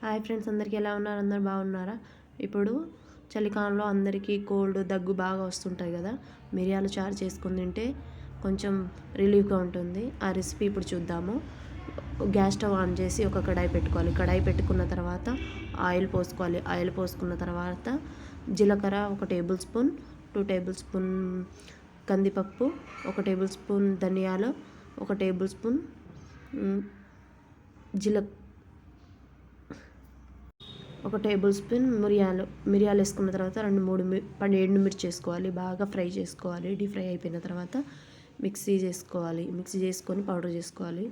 Hi friends, అందరికీ ఎలా ఉన్నారు? అందరు బాగున్నారా? ఇప్పుడు చలికాలంలో అందరికీ కోల్డ్, దగ్గు బాగా వస్తుంటాయి కదా. మిరియాలు చారు చేసుకుని తింటే కొంచెం రిలీఫ్గా ఉంటుంది. ఆ రెసిపీ ఇప్పుడు చూద్దాము. గ్యాస్ స్టవ్ ఆన్ చేసి ఒక కడాయి పెట్టుకోవాలి. కడాయి పెట్టుకున్న తర్వాత ఆయిల్ పోసుకోవాలి. ఆయిల్ పోసుకున్న తర్వాత జీలకర్ర 1 టేబుల్ స్పూన్, 2 టేబుల్ స్పూన్ కందిపప్పు, 1 టేబుల్ స్పూన్ ధనియాలు, 1 టేబుల్ స్పూన్ ఒక టేబుల్ స్పూన్ మిరియాలు వేసుకున్న తర్వాత 2-3 ఎండుమిర్చి వేసుకోవాలి. బాగా ఫ్రై చేసుకోవాలి. డీప్ ఫ్రై అయిపోయిన తర్వాత మిక్సీ చేసుకొని పౌడర్ చేసుకోవాలి.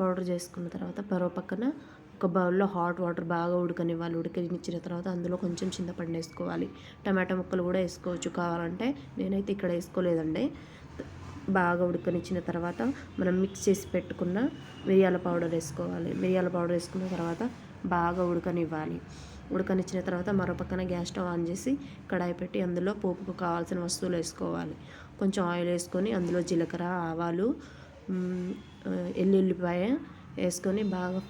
పౌడర్ చేసుకున్న తర్వాత మరో పక్కన ఒక బౌల్లో హాట్ వాటర్ బాగా ఉడకనివ్వాలి. ఉడకనిచ్చిన తర్వాత అందులో కొంచెం చింతపండు వేసుకోవాలి. టమాటా ముక్కలు కూడా వేసుకోవచ్చు కావాలంటే, నేనైతే ఇక్కడ వేసుకోలేదండి. బాగా ఉడకనిచ్చిన తర్వాత మనం మిక్స్ చేసి పెట్టుకున్న మిరియాల పౌడర్ వేసుకోవాలి. మిరియాల పౌడర్ వేసుకున్న తర్వాత బాగా ఉడకనివ్వాలి. ఉడకనిచ్చిన తర్వాత మరో పక్కన గ్యాస్ స్టవ్ ఆన్ చేసి కడాయి పెట్టి అందులో పోపుకు కావాల్సిన వస్తువులు వేసుకోవాలి. కొంచెం ఆయిల్ వేసుకొని అందులో జీలకర్ర, ఆవాలు, ఎల్లుల్లిపాయ వేసుకొని బాగా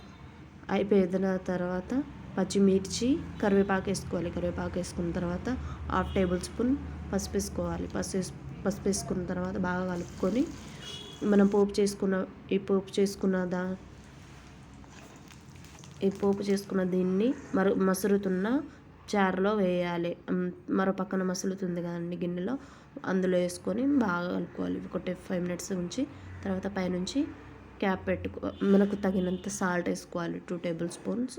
అయిపోయిన తర్వాత పచ్చిమిర్చి, కరివేపాకు వేసుకోవాలి. కరివేపాకు వేసుకున్న తర్వాత 1/2 టేబుల్ స్పూన్ పసుపు వేసుకోవాలి. పసుపు వేసుకున్న తర్వాత బాగా కలుపుకొని మనం పోపు చేసుకున్న దీన్ని మసురుతున్న చారులో వేయాలి. మరో పక్కన మసులుతుంది కదండి గిన్నెలో, అందులో వేసుకొని బాగా కలుపుకోవాలి. ఒక 5 మినిట్స్ ఉంచి తర్వాత పైనుంచి క్యాప్ మనకు తగినంత సాల్ట్ వేసుకోవాలి. 2 టేబుల్ స్పూన్స్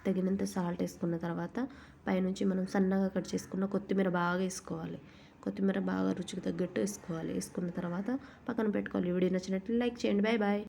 తగినంత సాల్ట్ వేసుకున్న తర్వాత పైనుంచి మనం సన్నగా కట్ చేసుకున్న కొత్తిమీర బాగా వేసుకోవాలి. కొత్తిమీర బాగా రుచికి తగ్గట్టు వేసుకోవాలి. వేసుకున్న తర్వాత పక్కన పెట్టుకోవాలి. వీడియో నచ్చినట్లు లైక్ చేయండి. Bye bye.